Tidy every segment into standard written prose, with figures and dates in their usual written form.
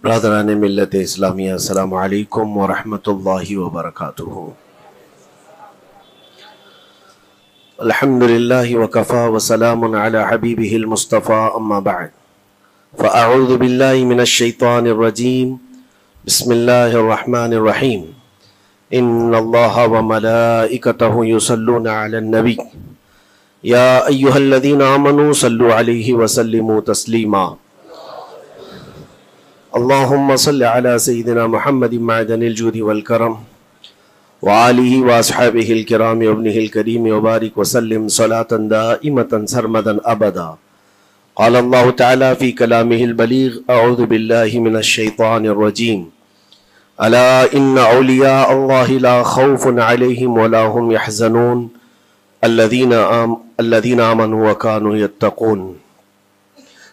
برادران ملت اسلامیہ، السلام علیکم ورحمۃ اللہ وبرکاتہ۔ الحمدللہ وکفا وسلام علی حبیبہ المصطفى، اما بعد فاعوذ باللہ من الشیطان الرجیم، بسم اللہ الرحمن الرحیم۔ ان اللہ وملائکتہ یصلون علی النبی یا ایہا الذین آمنوا صلوا علیہ وسلموا تسلیما۔ اللہم صل علی سیدنا محمد معدن الجود والکرم وآلہ واصحابہ الکرام وابنہ الکریم وبارک وسلم صلاة دائمة سرمدا ابدا۔ قال اللہ تعالی فی کلامہ البلیغ، اعوذ باللہ من الشیطان الرجیم، الا ان اولیاء اللہ لا خوف علیہم ولا هم يحزنون الذین آمنوا وکانوا یتقون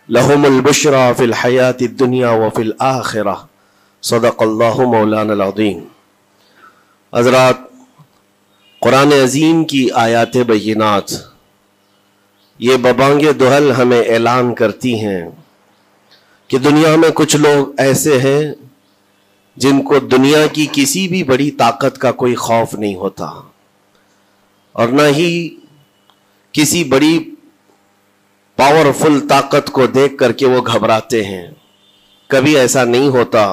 لهم البشرى فی الحیاة الدنیا وفی الآخرہ، صدق اللہ مولانا العظیم۔ حضرات، قرآن عظیم کی آیات بینات یہ ببانگ دہل ہمیں اعلان کرتی ہیں کہ دنیا میں کچھ لوگ ایسے ہیں جن کو دنیا کی کسی بھی بڑی طاقت کا کوئی خوف نہیں ہوتا، اور نہ ہی کسی بڑی پاورفل طاقت کو دیکھ کر کے وہ گھبراتے ہیں۔ کبھی ایسا نہیں ہوتا۔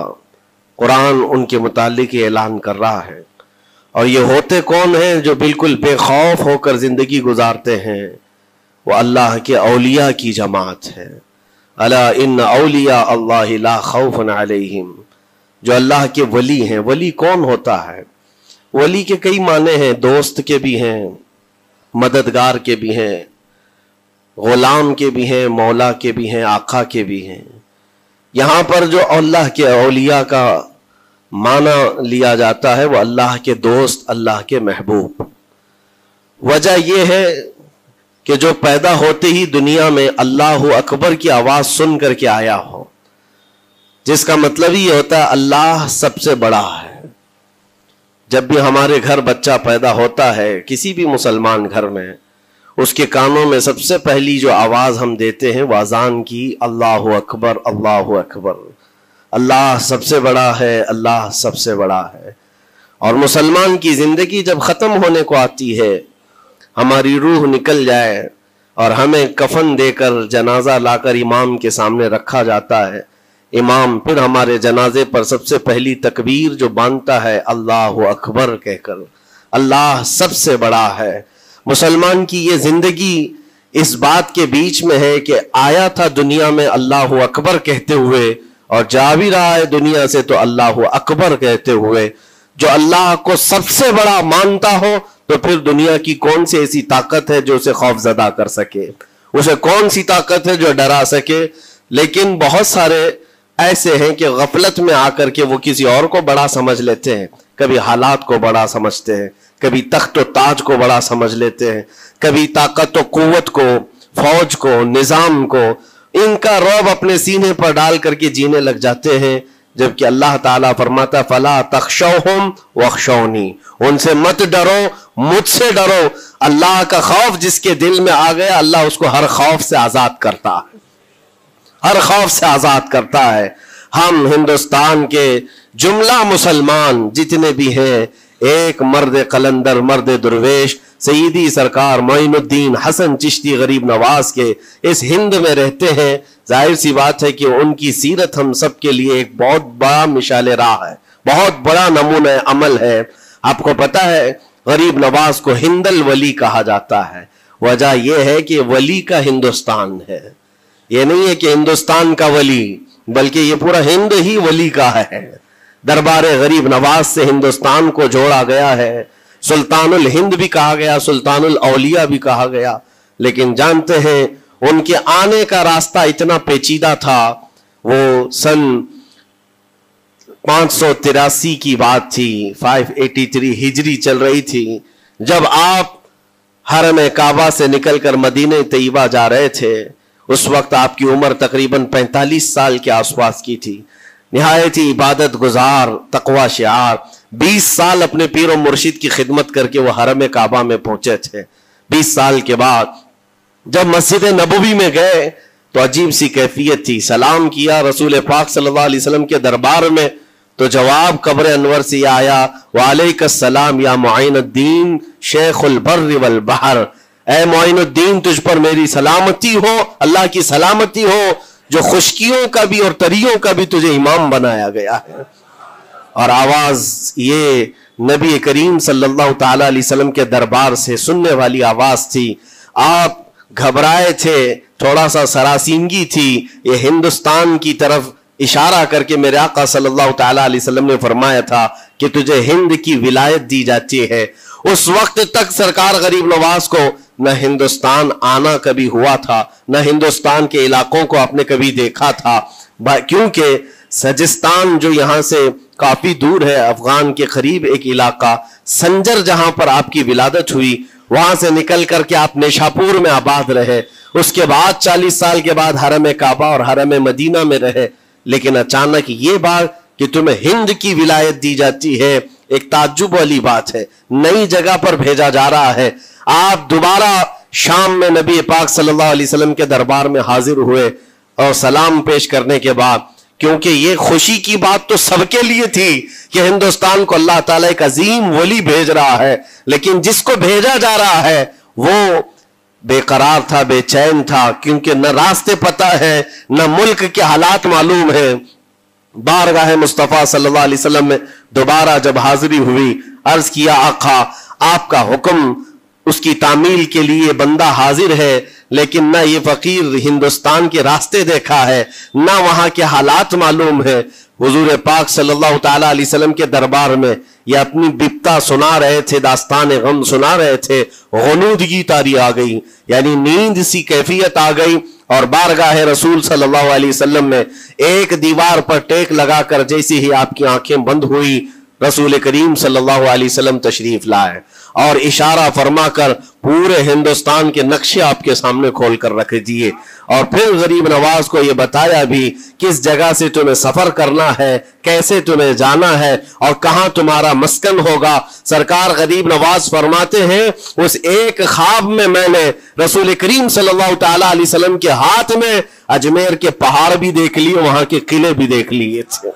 قرآن ان کے متعلق اعلان کر رہا ہے، اور یہ ہوتے کون ہیں جو بالکل بے خوف ہو کر زندگی گزارتے ہیں؟ وہ اللہ کے اولیاء کی جماعت ہے۔ الا ان اولیاء اللہ لا خوف علیہم، جو اللہ کے ولی ہیں۔ ولی کون ہوتا ہے؟ ولی کے کئی معنی ہیں، دوست کے بھی ہیں، مددگار کے بھی ہیں، غلام کے بھی ہیں، مولا کے بھی ہیں، آقا کے بھی ہیں۔ یہاں پر جو اللہ کے اولیاء کا معنی لیا جاتا ہے وہ اللہ کے دوست، اللہ کے محبوب۔ وجہ یہ ہے کہ جو پیدا ہوتے ہی دنیا میں اللہ اکبر کی آواز سن کر کے آیا ہو، جس کا مطلب یہ ہوتا ہے اللہ سب سے بڑا ہے۔ جب بھی ہمارے گھر بچہ پیدا ہوتا ہے، کسی بھی مسلمان گھر میں، اس کے کانوں میں سب سے پہلی جو آواز ہم دیتے ہیں وہ اذان کی، اللہ اکبر اللہ اکبر، اللہ سب سے بڑا ہے، اللہ سب سے بڑا ہے۔ اور مسلمان کی زندگی جب ختم ہونے کو آتی ہے، ہماری روح نکل جائے اور ہمیں کفن دے کر جنازہ لا کر امام کے سامنے رکھا جاتا ہے، امام پھر ہمارے جنازے پر سب سے پہلی تکبیر جو باندھتا ہے اللہ اکبر کہہ کر، اللہ سب سے بڑا ہے۔ مسلمان کی یہ زندگی اس بات کے بیچ میں ہے کہ آیا تھا دنیا میں اللہ اکبر کہتے ہوئے، اور جا بھی رہا ہے دنیا سے تو اللہ اکبر کہتے ہوئے۔ جو اللہ کو سب سے بڑا مانتا ہو تو پھر دنیا کی کون سی ایسی طاقت ہے جو اسے خوف زدہ کر سکے؟ اسے کون سی طاقت ہے جو ڈرا سکے؟ لیکن بہت سارے ایسے ہیں کہ غفلت میں آ کر کے وہ کسی اور کو بڑا سمجھ لیتے ہیں، کبھی حالات کو بڑا سمجھتے ہیں، کبھی تخت و تاج کو بڑا سمجھ لیتے ہیں، کبھی طاقت و قوت کو، فوج کو، نظام کو، ان کا رعب اپنے سینے پر ڈال کر کے جینے لگ جاتے ہیں، جبکہ اللہ تعالیٰ فرماتا فلا تخشوہم واخشونی، ان سے مت ڈرو، مجھ سے ڈرو۔ اللہ کا خوف جس کے دل میں آ گیا، اللہ اس کو ہر خوف سے آزاد کرتا ہے، ہر خوف سے آزاد کرتا ہے۔ ہم ہندوستان کے جملہ مسلمان جتنے بھی ہیں، ایک مرد قلندر، مرد درویش، سیدی سرکار معین الدین حسن چشتی غریب نواز کے اس ہند میں رہتے ہیں۔ ظاہر سی بات ہے کہ ان کی سیرت ہم سب کے لیے ایک بہت بڑا مشعل راہ ہے، بہت بڑا نمونہ عمل ہے۔ آپ کو پتا ہے غریب نواز کو ہند الولی کہا جاتا ہے۔ وجہ یہ ہے کہ ولی کا ہندوستان ہے، یہ نہیں ہے کہ ہندوستان کا ولی، بلکہ یہ پورا ہند ہی ولی کا ہے۔ دربار غریب نواز سے ہندوستان کو جوڑا گیا ہے، سلطان الہند بھی کہا گیا، سلطان الاولیاء بھی کہا گیا۔ لیکن جانتے ہیں ان کے آنے کا راستہ اتنا پیچیدہ تھا۔ وہ سن 583 کی بات تھی، 583 ہجری چل رہی تھی، جب آپ حرم کعبہ سے نکل کر مدینہ طیبہ جا رہے تھے۔ اس وقت آپ کی عمر تقریباً 45 سال کے آس پاس کی تھی۔ نہایت ہی عبادت گزار، تقوی شعار، 20 سال اپنے پیر و مرشد کی خدمت کر کے وہ حرم کعبہ میں پہنچے تھے۔ 20 سال کے بعد جب مسجد نبوی میں گئے تو عجیب سی کیفیت تھی. سلام کیا رسول پاک صلی اللہ علیہ وسلم کے دربار میں تو جواب قبر انور سے یہ آیا وعلیک السلام یا معین الدین شیخ البر والبحر. اے معین الدین تجھ پر میری سلامتی ہو, اللہ کی سلامتی ہو جو خشکیوں کا بھی اور تریوں کا بھی تجھے امام بنایا گیا ہے. اور آواز یہ نبی کریم صلی اللہ تعالی علیہ وسلم کے دربار سے سننے والی آواز تھی. آپ گھبرائے تھے, تھوڑا سا سراسیمگی تھی. یہ ہندوستان کی طرف اشارہ کر کے میرے آقا صلی اللہ تعالی علیہ وسلم نے فرمایا تھا کہ تجھے ہند کی ولایت دی جاتی ہے. اس وقت تک سرکار غریب نواز کو نہ ہندوستان آنا کبھی ہوا تھا, نہ ہندوستان کے علاقوں کو آپ نے کبھی دیکھا تھا, کیونکہ سجستان جو یہاں سے کافی دور ہے, افغان کے قریب ایک علاقہ سنجر جہاں پر آپ کی ولادت ہوئی, وہاں سے نکل کر کے آپ نیشاپور میں آباد رہے. اس کے بعد 40 سال کے بعد حرم کعبہ اور حرم مدینہ میں رہے. لیکن اچانک یہ بات کہ تمہیں ہند کی ولایت دی جاتی ہے ایک تعجب والی بات ہے. نئی جگہ پر بھیجا جا رہا ہے. آپ دوبارہ شام میں نبی پاک صلی اللہ علیہ وسلم کے دربار میں حاضر ہوئے اور سلام پیش کرنے کے بعد, کیونکہ یہ خوشی کی بات تو سب کے لیے تھی کہ ہندوستان کو اللہ تعالیٰ ایک عظیم ولی بھیج رہا ہے, لیکن جس کو بھیجا جا رہا ہے وہ بے قرار تھا, بے چین تھا, کیونکہ نہ راستے پتہ ہے نہ ملک کے حالات معلوم ہے. بارگاہ مصطفیٰ صلی اللہ علیہ وسلم میں دوبارہ جب حاضری ہوئی, عرض کیا آقا آپ کا حکم, اس کی تعمیل کے لیے بندہ حاضر ہے, لیکن نہ یہ فقیر ہندوستان کے راستے دیکھا ہے, نہ وہاں کے حالات معلوم ہے. حضور پاک صلی اللہ تعالی علیہ وسلم کے دربار میں یہ اپنی بپتا سنا رہے تھے, داستان غم سنا رہے تھے. غنودگی طاری آ گئی, یعنی نیند سی کیفیت آ گئی, اور بارگاہ رسول صلی اللہ علیہ وسلم میں ایک دیوار پر ٹیک لگا کر جیسے ہی آپ کی آنکھیں بند ہوئی, رسول کریم صلی اللہ علیہ وسلم تشریف لائے اور اشارہ فرما کر پورے ہندوستان کے نقشے آپ کے سامنے کھول کر رکھ دیے, اور پھر غریب نواز کو یہ بتایا بھی کس جگہ سے تمہیں سفر کرنا ہے, کیسے تمہیں جانا ہے اور کہاں تمہارا مسکن ہوگا. سرکار غریب نواز فرماتے ہیں اس ایک خواب میں میں نے رسول کریم صلی اللہ تعالی علیہ وسلم کے ہاتھ میں اجمیر کے پہاڑ بھی دیکھ لیے, وہاں کے قلعے بھی دیکھ لیے تھے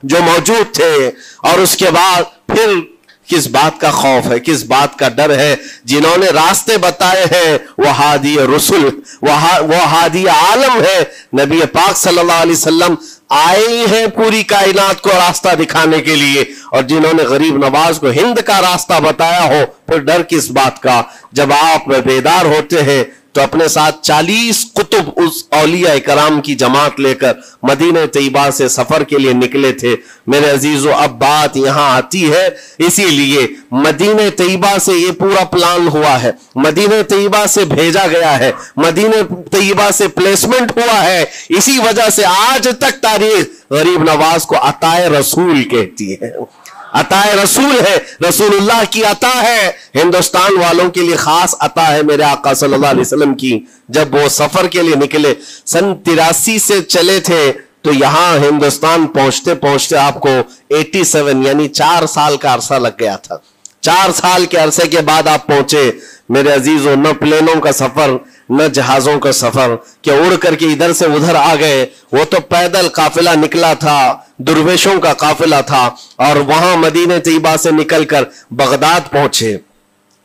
جو موجود تھے. اور اس کے بعد پھر کس بات کا خوف ہے, کس بات کا ڈر ہے؟ جنہوں نے راستے بتائے ہیں وہ ہادی رسول, وہ ہادی عالم ہے. نبی پاک صلی اللہ علیہ وسلم آئے ہیں پوری کائنات کو راستہ دکھانے کے لیے, اور جنہوں نے غریب نواز کو ہند کا راستہ بتایا ہو, پھر ڈر کس بات کا؟ جب آپ بیدار ہوتے ہیں تو اپنے ساتھ 40 قطب اس اولیاء کرام کی جماعت لے کر مدینہ طیبہ سے سفر کے لیے نکلے تھے. میرے عزیزو, اب بات یہاں آتی ہے, اسی لیے مدینہ طیبہ سے یہ پورا پلان ہوا ہے, مدینہ طیبہ سے بھیجا گیا ہے, مدینہ طیبہ سے پلیسمنٹ ہوا ہے. اسی وجہ سے آج تک تاریخ غریب نواز کو عطائے رسول کہتی ہے. عطائے رسول ہے, رسول اللہ کی عطا ہے, ہندوستان والوں کے لیے خاص عطا ہے میرے آقا صلی اللہ علیہ وسلم کی. جب وہ سفر کے لیے نکلے, سن 83 سے چلے تھے, تو یہاں ہندوستان پہنچتے پہنچتے آپ کو 87 یعنی 4 سال کا عرصہ لگ گیا تھا. 4 سال کے عرصے کے بعد آپ پہنچے. میرے عزیزوں, نہ پلینوں کا سفر نہ جہازوں کا سفر کہ اڑ کر کے ادھر سے ادھر آ گئے, وہ تو پیدل قافلہ نکلا تھا, درویشوں کا قافلہ تھا, اور وہاں مدینہ طیبہ سے نکل کر بغداد پہنچے.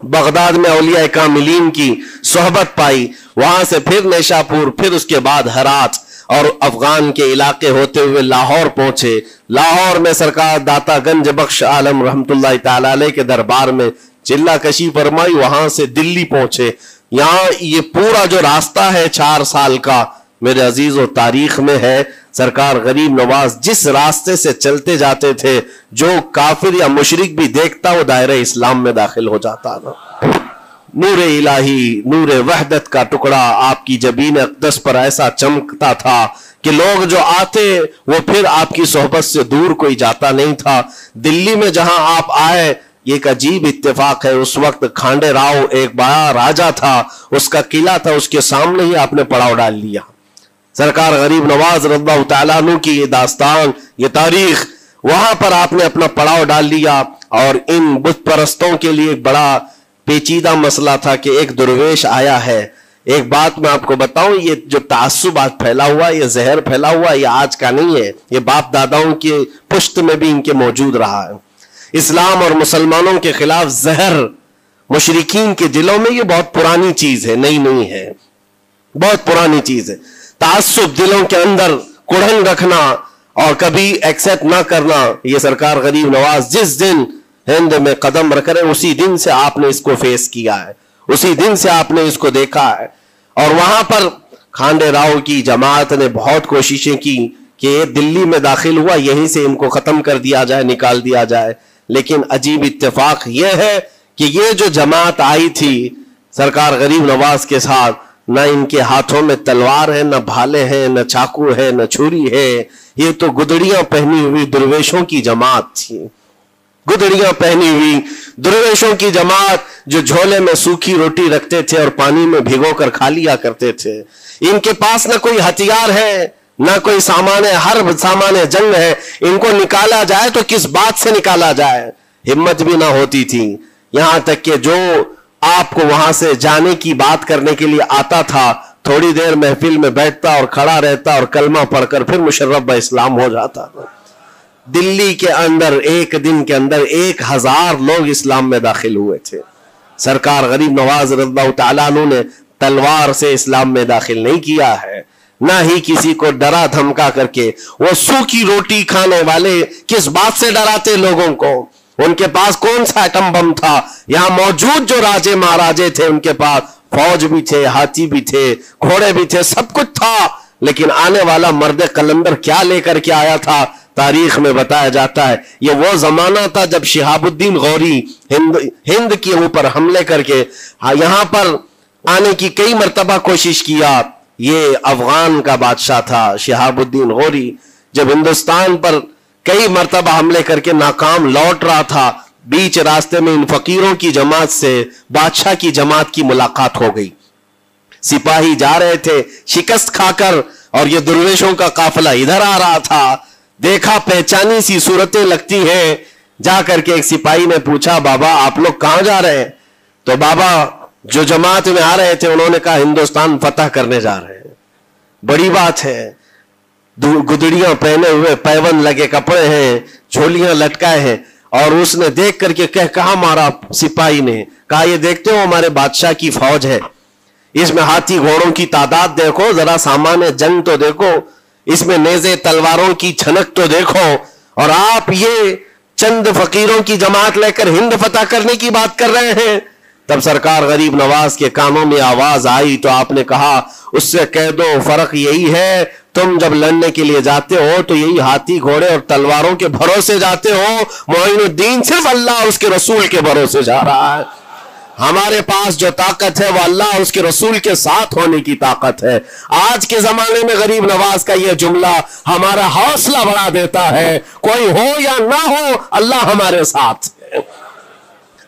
بغداد میں اولیاء کاملین کی صحبت پائی, وہاں سے پھر نیشاپور, پھر اس کے بعد ہرات, اور افغان کے علاقے ہوتے ہوئے لاہور پہنچے. لاہور میں سرکار داتا گنج بخش عالم رحمت اللہ تعالی علیہ کے دربار میں چلہ کشی فرمائی, وہاں سے دلی پہنچے. یہاں یہ پورا جو راستہ ہے 4 سال کا, میرے عزیز و تاریخ میں ہے. سرکار غریب نواز جس راستے سے چلتے جاتے تھے, جو کافر یا مشرک بھی دیکھتا وہ دائرہ اسلام میں داخل ہو جاتا تھا. نور الہی, نور وحدت کا ٹکڑا آپ کی جبین اقدس پر ایسا چمکتا تھا کہ لوگ جو آتے وہ پھر آپ کی صحبت سے دور کوئی جاتا نہیں تھا. دلی میں جہاں آپ آئے, یہ ایک عجیب اتفاق ہے, اس وقت کھانڈے راؤ ایک بڑا راجہ تھا, اس کا قلعہ تھا, اس کے سامنے ہی آپ نے پڑاؤ ڈال لیا. سرکار غریب نواز رضی اللہ تعالیٰ عنہ کی یہ داستان, یہ تاریخ, وہاں پر آپ نے اپنا پڑاؤ ڈال لیا. اور ان بت پرستوں کے لیے ایک بڑا پیچیدہ مسئلہ تھا کہ ایک درویش آیا ہے, ایک بات میں آپ کو بتاؤں، یہ جو تعصب آج پھیلا ہوا، یہ زہر پھیلا ہوا، یہ آج کا نہیں ہے، یہ باپ داداؤں کے پشت میں بھی ان کے موجود رہا ہے۔ اسلام اور مسلمانوں کے خلاف زہر مشرکین کے دلوں میں یہ بہت پرانی چیز ہے، نئی نہیں ہے، بہت پرانی چیز ہے۔ تعصب دلوں کے اندر کڑھن رکھنا اور کبھی ایکسپٹ نہ کرنا، یہ سرکار غریب نواز جس دن ہند میں قدم رکھ رہے اسی دن سے آپ نے اس کو فیس کیا ہے، اسی دن سے آپ نے اس کو دیکھا ہے۔ اور وہاں پر کھانڈے راؤ کی جماعت نے بہت کوششیں کی کہ یہ دلی میں داخل ہوا، یہیں سے ان کو ختم کر دیا جائے، نکال دیا جائے، لیکن عجیب اتفاق یہ ہے کہ یہ جو جماعت آئی تھی سرکار غریب نواز کے ساتھ، نہ ان کے ہاتھوں میں تلوار ہے، نہ بھالے ہیں، نہ چاقو ہے، نہ چھری ہے، یہ تو گدڑیاں پہنی ہوئی درویشوں کی جماعت تھی، گدڑیاں پہنی ہوئی درویشوں کی جماعت جو جھولے میں سوکھی روٹی رکھتے تھے اور پانی میں بھگو کر کھا لیا کرتے تھے۔ ان کے پاس نہ کوئی ہتھیار ہے، نہ کوئی سامان ہے، ہر سامان جنگ ہے، ان کو نکالا جائے تو کس بات سے نکالا جائے، ہمت بھی نہ ہوتی تھی۔ یہاں تک کہ جو آپ کو وہاں سے جانے کی بات کرنے کے لیے آتا تھا، تھوڑی دیر محفل میں بیٹھتا اور کھڑا رہتا اور کلمہ پڑھ کر پھر مشرف با اسلام ہو جاتا۔ دلی کے اندر ایک دن کے اندر 1000 لوگ اسلام میں داخل ہوئے تھے۔ سرکار غریب نواز رضی اللہ تعالیٰ عنہ نے تلوار سے اسلام میں داخل نہیں کیا ہے، نہ ہی کسی کو ڈرا دھمکا کر کے۔ وہ سوکھی روٹی کھانے والے کس بات سے ڈراتے لوگوں کو؟ ان کے پاس کون سا ایٹم بم تھا؟ یہاں موجود جو راجے مہاراجے تھے ان کے پاس فوج بھی تھے، ہاتھی بھی تھے، گھوڑے بھی تھے، سب کچھ تھا، لیکن آنے والا مرد قلندر کیا لے کر کے آیا تھا تاریخ میں بتایا جاتا ہے۔ یہ وہ زمانہ تھا جب شہاب الدین غوری ہند کے اوپر حملے کر کے یہاں پر آنے کی کئی مرتبہ کوشش کیا۔ یہ افغان کا بادشاہ تھا شہاب الدین غوری، جب ہندوستان پر کئی مرتبہ حملے کر کے ناکام لوٹ رہا تھا، بیچ راستے میں ان فقیروں کی جماعت سے بادشاہ کی جماعت کی ملاقات ہو گئی۔ سپاہی جا رہے تھے شکست کھا کر اور یہ درویشوں کا قافلہ ادھر آ رہا تھا، دیکھا پہچانی سی صورتیں لگتی ہیں، جا کر کے ایک سپاہی نے پوچھا بابا آپ لوگ کہاں جا رہے ہیں؟ تو بابا جو جماعت میں آ رہے تھے انہوں نے کہا ہندوستان فتح کرنے جا رہے ہیں۔ بڑی بات ہے، گدڑیاں پہنے ہوئے، پیون لگے کپڑے ہیں، جھولیاں لٹکائے ہیں، اور اس نے دیکھ کر کے کہا مارا سپاہی نے، کہا یہ دیکھتے ہو ہمارے بادشاہ کی فوج ہے، اس میں ہاتھی گھوڑوں کی تعداد دیکھو، ذرا سامان جنگ تو دیکھو، اس میں نیزے تلواروں کی چھنک تو دیکھو، اور آپ یہ چند فقیروں کی جماعت لے کر ہند فتح کرنے کی بات کر رہے ہیں۔ تب سرکار غریب نواز کے کانوں میں آواز آئی تو آپ نے کہا اس سے کہہ دو فرق یہی ہے، تم جب لڑنے کے لیے جاتے ہو تو یہی ہاتھی گھوڑے اور تلواروں کے بھروسے جاتے ہو، معین الدین صرف اللہ اور اس کے رسول کے بھروسے جا رہا ہے۔ ہمارے پاس جو طاقت ہے وہ اللہ اور اس کے رسول کے ساتھ ہونے کی طاقت ہے۔ آج کے زمانے میں غریب نواز کا یہ جملہ ہمارا حوصلہ بڑھا دیتا ہے، کوئی ہو یا نہ ہو اللہ ہمارے ساتھ ہے،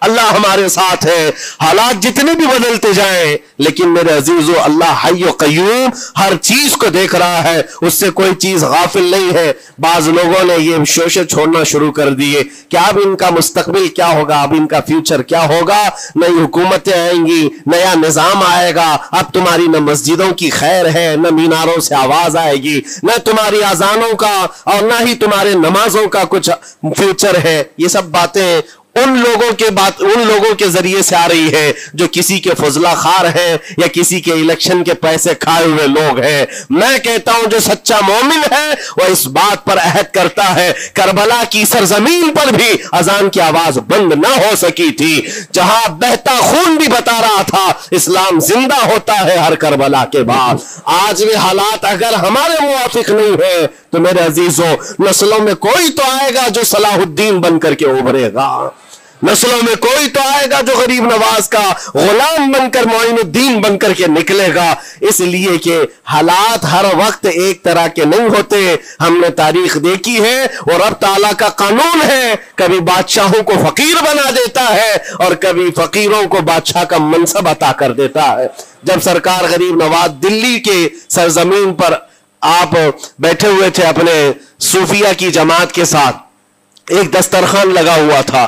اللہ ہمارے ساتھ ہے۔ حالات جتنے بھی بدلتے جائیں لیکن میرے عزیزو اللہ حی و قیوم ہر چیز کو دیکھ رہا ہے، اس سے کوئی چیز غافل نہیں ہے۔ بعض لوگوں نے یہ شوشے چھوڑنا شروع کر دیے کہ اب ان کا مستقبل کیا ہوگا، اب ان کا فیوچر کیا ہوگا، نئی حکومتیں آئیں گی، نیا نظام آئے گا، اب تمہاری نہ مسجدوں کی خیر ہے، نہ میناروں سے آواز آئے گی، نہ تمہاری اذانوں کا اور نہ ہی تمہارے نمازوں کا کچھ فیوچر ہے۔ یہ سب باتیں ان لوگوں کے ذریعے سے آ رہی ہے جو کسی کے فضلہ خار ہیں یا کسی کے الیکشن کے پیسے کھائے ہوئے لوگ ہیں۔ میں کہتا ہوں جو سچا مومن ہے وہ اس بات پر عہد کرتا ہے، کربلا کی سرزمین پر بھی اذان کی آواز بند نہ ہو سکی تھی، جہاں بہتا خون بھی بتا رہا تھا اسلام زندہ ہوتا ہے ہر کربلا کے بعد۔ آج بھی حالات اگر ہمارے موافق نہیں ہے تو میرے عزیزوں نسلوں میں کوئی تو آئے گا جو صلاح الدین بن کر کے ابھرے گا، نسلوں میں کوئی تو آئے گا جو غریب نواز کا غلام بن کر معین الدین بن کر کے نکلے گا۔ اس لیے کہ حالات ہر وقت ایک طرح کے نہیں ہوتے، ہم نے تاریخ دیکھی ہے اور رب تعالیٰ کا قانون ہے، کبھی بادشاہوں کو فقیر بنا دیتا ہے اور کبھی فقیروں کو بادشاہ کا منصب عطا کر دیتا ہے۔ جب سرکار غریب نواز دلی کے سرزمین پر آپ بیٹھے ہوئے تھے اپنے صوفیہ کی جماعت کے ساتھ، ایک دسترخوان لگا ہوا تھا،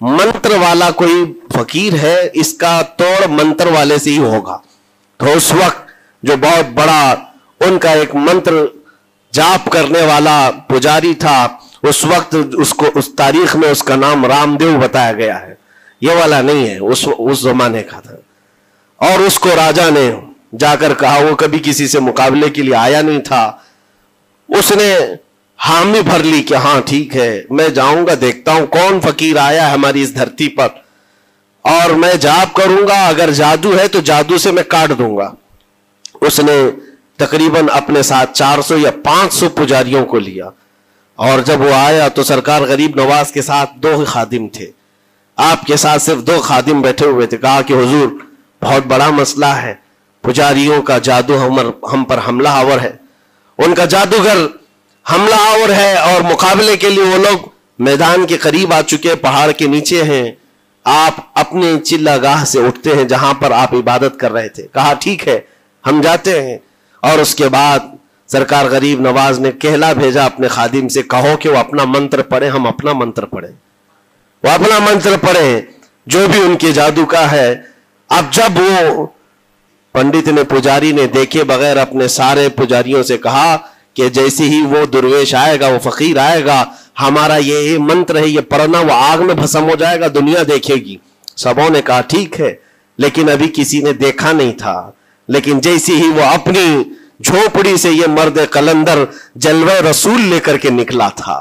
منتر والا کوئی فقیر ہے، اس کا توڑ منتر والے سے ہی ہوگا. تو اس وقت جو بہت بڑا ان کا ایک منتر جاپ کرنے والا پجاری تھا، اس وقت اس تاریخ میں اس کا نام رام دیو بتایا گیا ہے، یہ والا نہیں ہے، اس زمانے کا تھا. اور اس کو راجا نے جا کر کہا، وہ کبھی کسی سے مقابلے کے لیے آیا نہیں تھا، اس نے حامی بھر لی کہ ہاں ٹھیک ہے، میں جاؤں گا، دیکھتا ہوں کون فقیر آیا ہے ہماری اس دھرتی پر، اور میں جاپ کروں گا، اگر جادو ہے تو جادو سے میں کاٹ دوں گا. اس نے تقریباً اپنے ساتھ 400 یا 500 پجاریوں کو لیا، اور جب وہ آیا تو سرکار غریب نواز کے ساتھ 2 خادم تھے، آپ کے ساتھ صرف 2 خادم بیٹھے ہوئے تھے. کہا کہ حضور بہت بڑا مسئلہ ہے، پجاریوں کا جادو ہم پر حملہ آور ہے، ان کا جادوگر حملہ آور ہے، اور مقابلے کے لیے وہ لوگ میدان کے قریب آ چکے، پہاڑ کے نیچے ہیں، آپ اپنے چلہ گاہ سے اٹھتے ہیں جہاں پر آپ عبادت کر رہے تھے. کہا ٹھیک ہے ہم جاتے ہیں. اور اس کے بعد سرکار غریب نواز نے کہلا بھیجا اپنے خادم سے، کہو کہ وہ اپنا منتر پڑھیں، ہم اپنا منتر پڑھیں. وہ اپنا منتر پڑھیں جو بھی ان کے جادو کا ہے. اب جب وہ پنڈت نے، پجاری نے دیکھے بغیر اپنے سارے پجاریوں سے کہا کہ جیسے ہی وہ درویش آئے گا، وہ فقیر آئے گا، ہمارا یہ منتر ہے، یہ پڑھنا، وہ آگ میں بھسم ہو جائے گا، دنیا دیکھے گی. سبوں نے کہا ٹھیک ہے، لیکن ابھی کسی نے دیکھا نہیں تھا. لیکن جیسے ہی وہ اپنی جھوپڑی سے یہ مرد قلندر جلوہ رسول لے کر کے نکلا تھا،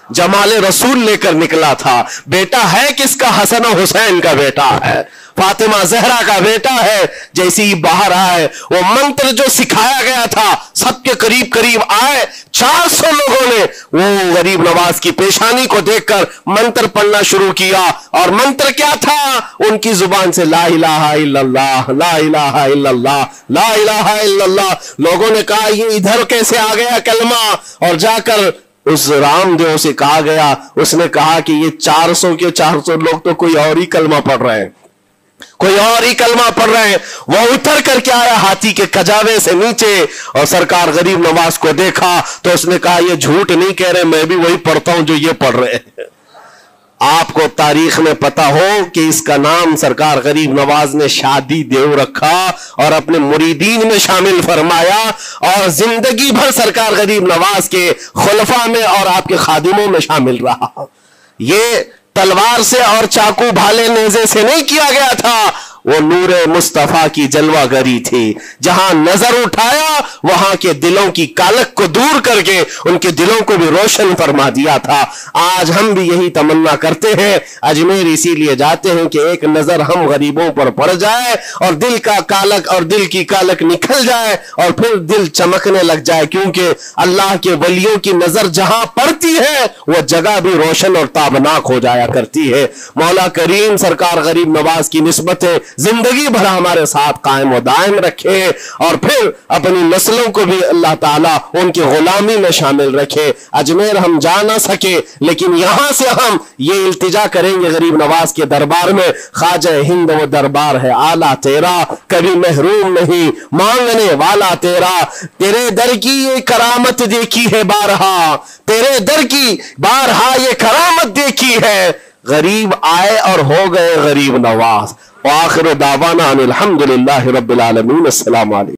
جمال رسول لے کر نکلا تھا. بیٹا ہے کس کا؟ حسن و حسین کا بیٹا ہے، فاطمہ زہرا کا بیٹا ہے. جیسے ہی باہر آئے، وہ منتر جو سکھایا گیا تھا سب کے قریب قریب آئے. 400 لوگوں نے وہ غریب نواز کی پیشانی کو دیکھ کر منتر پڑھنا شروع کیا. اور منتر کیا تھا؟ ان کی زبان سے لا الہ الا اللہ، لا الہ الا اللہ، لا الہ الا اللہ. لوگوں نے کہا یہ ادھر کیسے آ گیا کلمہ؟ اور جا کر اس رام دیو سے کہا گیا، اس نے کہا کہ یہ 400 کے 400 لوگ تو کوئی اور ہی کلمہ پڑھ رہے ہیں، کوئی اور ہی کلمہ پڑھ رہے ہیں. وہ اتر کر کے آیا ہاتھی کے کجاوے سے نیچے، اور سرکار غریب نواز کو دیکھا تو اس نے کہا یہ جھوٹ نہیں کہہ رہے، میں بھی وہی پڑھتا ہوں جو یہ پڑھ رہے ہیں. آپ کو تاریخ میں پتا ہو کہ اس کا نام سرکار غریب نواز نے شادی دیو رکھا اور اپنے مریدین میں شامل فرمایا، اور زندگی بھر سرکار غریب نواز کے خلفاء میں اور آپ کے خادموں میں شامل رہا. یہ تلوار سے اور چاقو بھالے نیزے سے نہیں کیا گیا تھا، وہ نور مصطفیٰ کی جلوہ گری تھی. جہاں نظر اٹھایا وہاں کے دلوں کی کالک کو دور کر کے ان کے دلوں کو بھی روشن فرما دیا تھا. آج ہم بھی یہی تمنا کرتے ہیں، اجمیر اسی لیے جاتے ہیں کہ ایک نظر ہم غریبوں پر پڑ جائے اور دل کا کالک اور دل کی کالک نکل جائے اور پھر دل چمکنے لگ جائے. کیونکہ اللہ کے ولیوں کی نظر جہاں پڑتی ہے وہ جگہ بھی روشن اور تابناک ہو جایا کرتی ہے. مولا کریم سرکار غریب نواز کی نسبتیں زندگی بھر ہمارے ساتھ قائم و دائم رکھے، اور پھر اپنی نسلوں کو بھی اللہ تعالیٰ ان کی غلامی میں شامل رکھے. اجمیر ہم جا نہ سکے، لیکن یہاں سے ہم یہ التجا کریں گے غریب نواز کے دربار میں، خواجہ ہند وہ دربار ہے آلہ تیرا، کبھی محروم نہیں مانگنے والا تیرا. تیرے در کی یہ کرامت دیکھی ہے بارہا، تیرے در کی بارہا یہ کرامت دیکھی ہے، غریب آئے اور ہو گئے غریب نواز. وآخر دعوانا ان الحمدللہ رب العالمین. السلام علیکم.